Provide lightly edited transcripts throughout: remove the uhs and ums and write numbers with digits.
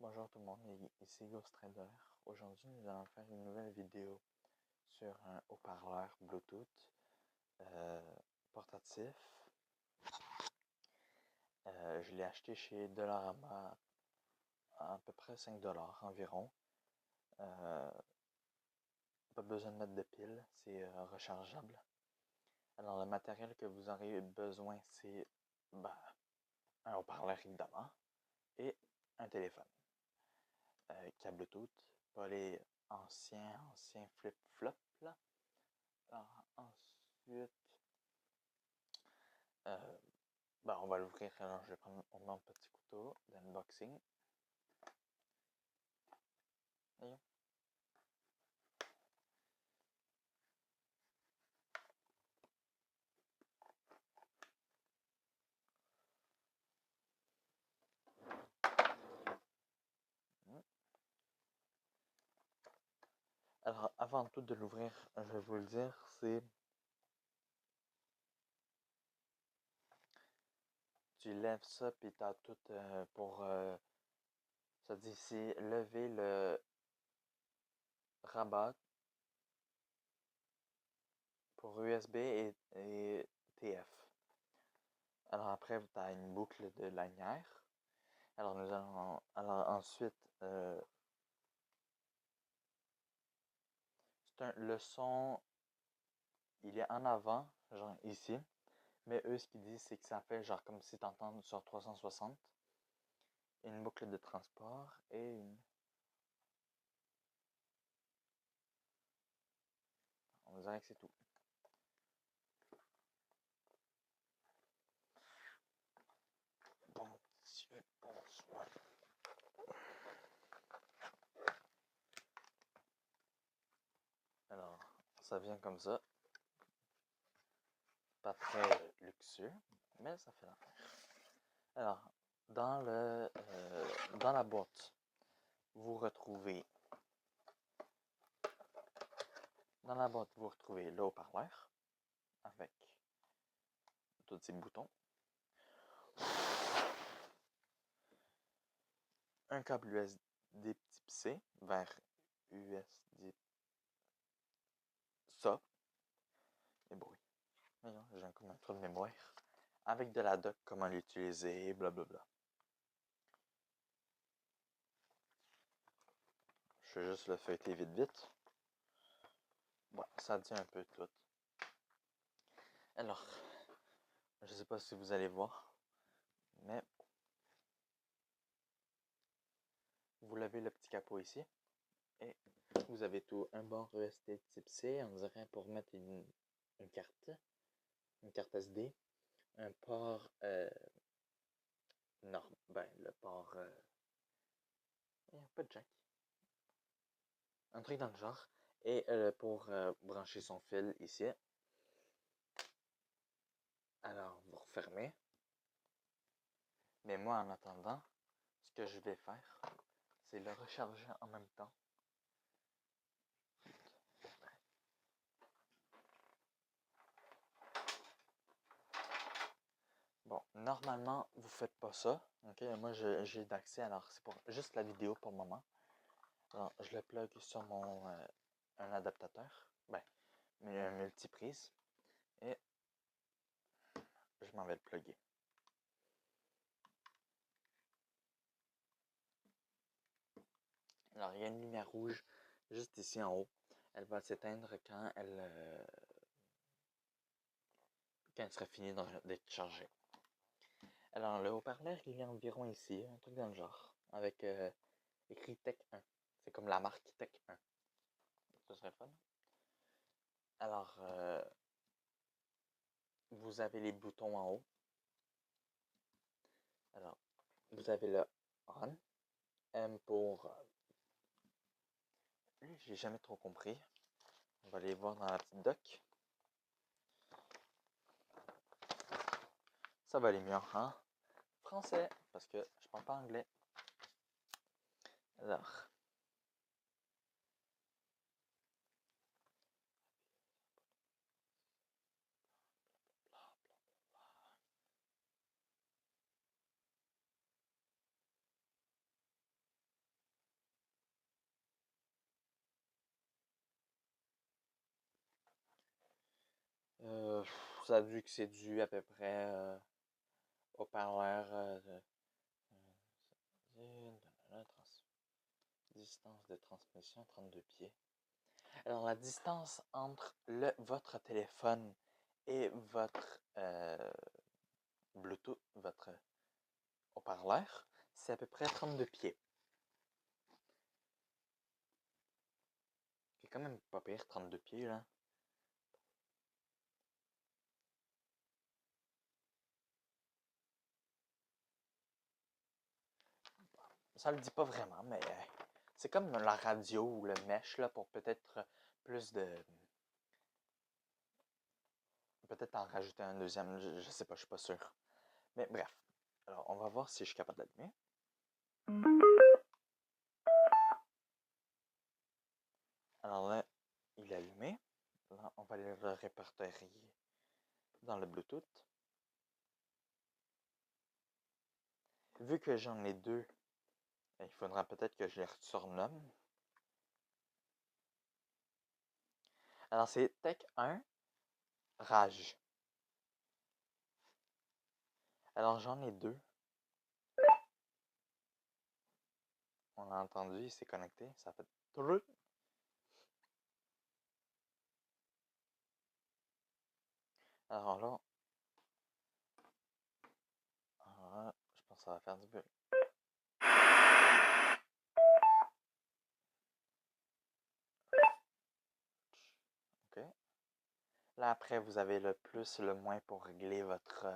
Bonjour tout le monde, ici Ghost Trader. Aujourd'hui, nous allons faire une nouvelle vidéo sur un haut-parleur Bluetooth portatif. Je l'ai acheté chez Dollarama à peu près 5$ environ. Pas besoin de mettre de piles, c'est rechargeable. Alors le matériel que vous aurez besoin, c'est un haut-parleur évidemment et un téléphone. Câble Bluetooth, pas les anciens flip-flop là. Alors ensuite, on va l'ouvrir. Alors je vais prendre mon petit couteau d'unboxing. Alors avant tout de l'ouvrir, je vais vous le dire, c'est tu lèves ça puis t'as tout pour ça dit ici lever le rabat pour USB et TF. Alors après tu as une boucle de lanière. Alors ensuite le son il est en avant, genre ici. Mais eux, ce qu'ils disent, c'est que ça fait genre comme si tu entends sur 360. Une boucle de transport et une... On dirait que c'est tout. Bon Dieu, bonsoir. Alors, ça vient comme ça. Pas très luxueux, mais ça fait l'affaire. Alors, dans la boîte, vous retrouvez le haut-parleur avec tous ces boutons. Un câble USB type C vers USB. Ça. Et bruit. Voyons, j'ai comme un trou de mémoire. Avec de la doc, comment l'utiliser, blablabla. Je vais juste le feuilleter vite. Bon, ça dit un peu tout. Alors, je sais pas si vous allez voir, mais vous levez le petit capot ici et vous avez tout. Un bord USB type C, on dirait pour mettre une carte SD, un port le port il n'y a pas de jack, un truc dans le genre, et pour brancher son fil ici. Alors vous refermez, mais moi en attendant, ce que je vais faire, c'est le recharger en même temps. Bon, normalement, vous faites pas ça. Ok, moi j'ai d'accès, alors c'est pour juste la vidéo pour le moment. Alors, je le plug sur un adaptateur, mais un multiprise, et je m'en vais le plugger. Alors, il y a une lumière rouge juste ici en haut. Elle va s'éteindre quand elle sera finie d'être chargée. Alors, le haut-parleur, il est environ ici, un truc dans le genre, avec écrit Tech 1. C'est comme la marque Tech 1. Ce serait fun. Alors, vous avez les boutons en haut. Alors, vous avez le On. M pour... j'ai jamais trop compris. On va aller voir dans la petite doc. Ça va aller mieux en français, parce que je parle pas anglais. Alors... Ça a dû que c'est dû à peu près au parleur distance de transmission 32 pieds. Alors la distance entre votre téléphone et votre Bluetooth, votre haut-parleur, c'est à peu près 32 pieds. C'est quand même pas pire, 32 pieds là. Ça le dit pas vraiment, mais c'est comme la radio ou le mesh là pour peut-être plus de. Peut-être en rajouter un deuxième, je sais pas, je suis pas sûr. Mais bref. Alors, on va voir si je suis capable d'allumer. Alors là, il est allumé. Là, on va le répertorier dans le Bluetooth. Vu que j'en ai deux, il faudra peut-être que je les surnomme. Alors, c'est Tech 1 Rage. Alors, j'en ai deux. On a entendu, il s'est connecté. Ça fait trou. Alors là, je pense que ça va faire du bruit. OK. Là, après, vous avez le plus, le moins pour régler votre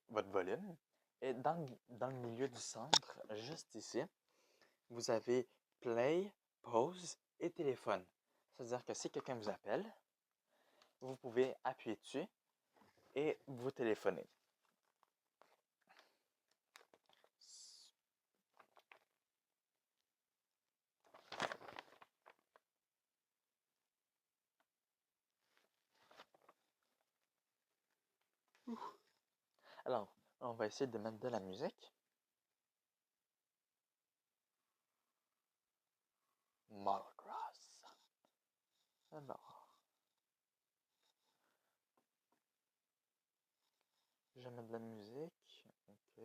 volume. Et dans le milieu du centre, juste ici, vous avez play, pause et téléphone. C'est-à-dire que si quelqu'un vous appelle, vous pouvez appuyer dessus et vous téléphoner. Alors, on va essayer de mettre de la musique. Motocross. Alors, je mets de la musique. Ok.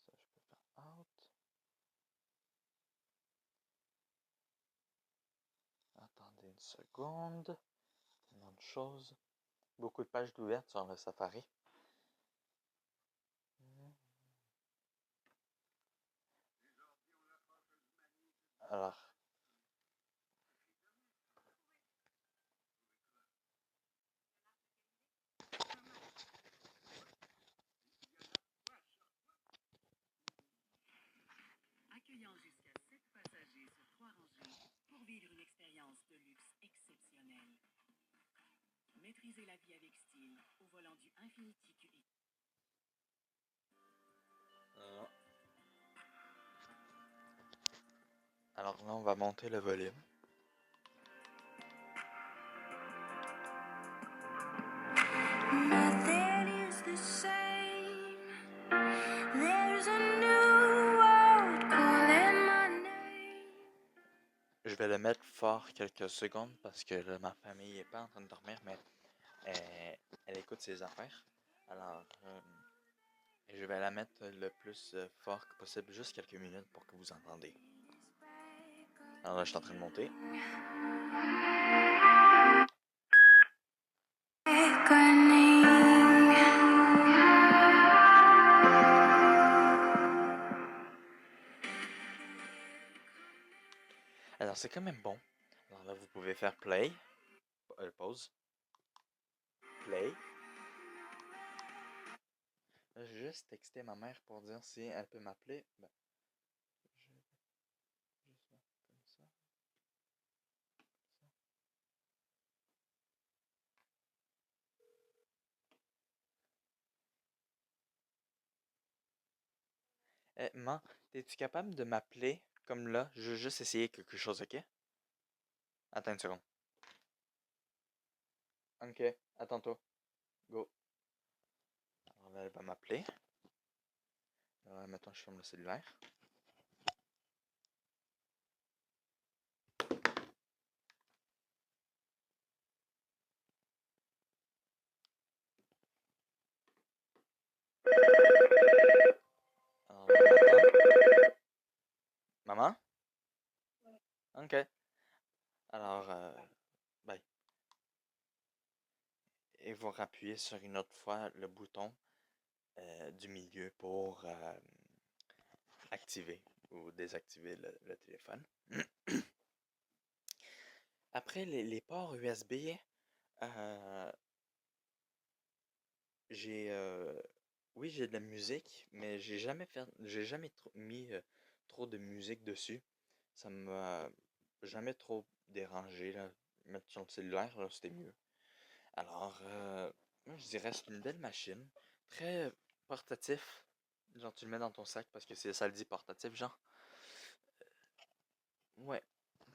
Ça, je peux faire out. Attendez une seconde. Tellement de choses. Beaucoup de pages ouvertes sur le Safari. Alors, accueillant jusqu'à 7 passagers sur 3 rangées pour vivre une expérience de luxe exceptionnelle. Maîtrisez la vie avec style au volant du Infiniti QX. alors là, on va monter le volume. Nothing is the same. There's a new world calling my name. Je vais le mettre fort quelques secondes parce que là, ma famille n'est pas en train de dormir, mais elle écoute ses affaires. Alors, je vais la mettre le plus fort que possible, juste quelques minutes pour que vous entendez. Alors là, je suis en train de monter. Alors, c'est quand même bon. Alors là, vous pouvez faire play, pause, play. Là, j'ai juste texté ma mère pour dire si elle peut m'appeler. Ben, je vais juste mettre comme ça. Man, es-tu capable de m'appeler comme là? Je veux juste essayer quelque chose, ok? Attends une seconde. Ok, à tantôt. Go. Alors là, elle va m'appeler. Alors, maintenant, je ferme le cellulaire. OK. Alors, ben, il va appuyer sur une autre fois le bouton du milieu pour activer ou désactiver le téléphone. Après, les ports USB, euh, j'ai oui, j'ai de la musique, mais j'ai jamais mis trop de musique dessus. Ça m'a jamais trop dérangé là. Mettre sur le cellulaire, là, c'était mieux. Alors, moi, je dirais c'est une belle machine, très portatif. Genre, tu le mets dans ton sac parce que ça le dit portatif, genre. Ouais,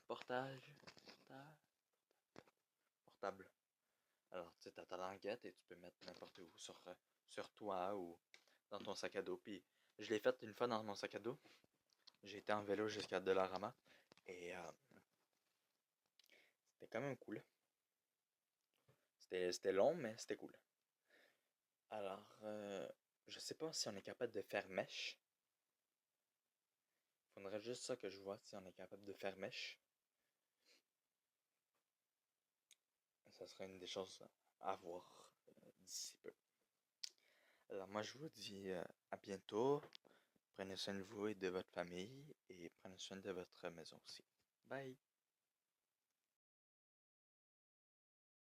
portage, portable. Alors, tu sais, t'as ta languette et tu peux mettre n'importe où sur toi ou dans ton sac à dos. Puis, je l'ai fait une fois dans mon sac à dos. J'ai été en vélo jusqu'à Dollarama et c'était quand même cool. C'était long, mais c'était cool. Alors, je sais pas si on est capable de faire mèche. Faudrait juste ça que je vois si on est capable de faire mèche. Ça serait une des choses à voir d'ici peu. Alors, moi, je vous dis à bientôt. Prenez soin de vous et de votre famille et prenez soin de votre maison aussi. Bye!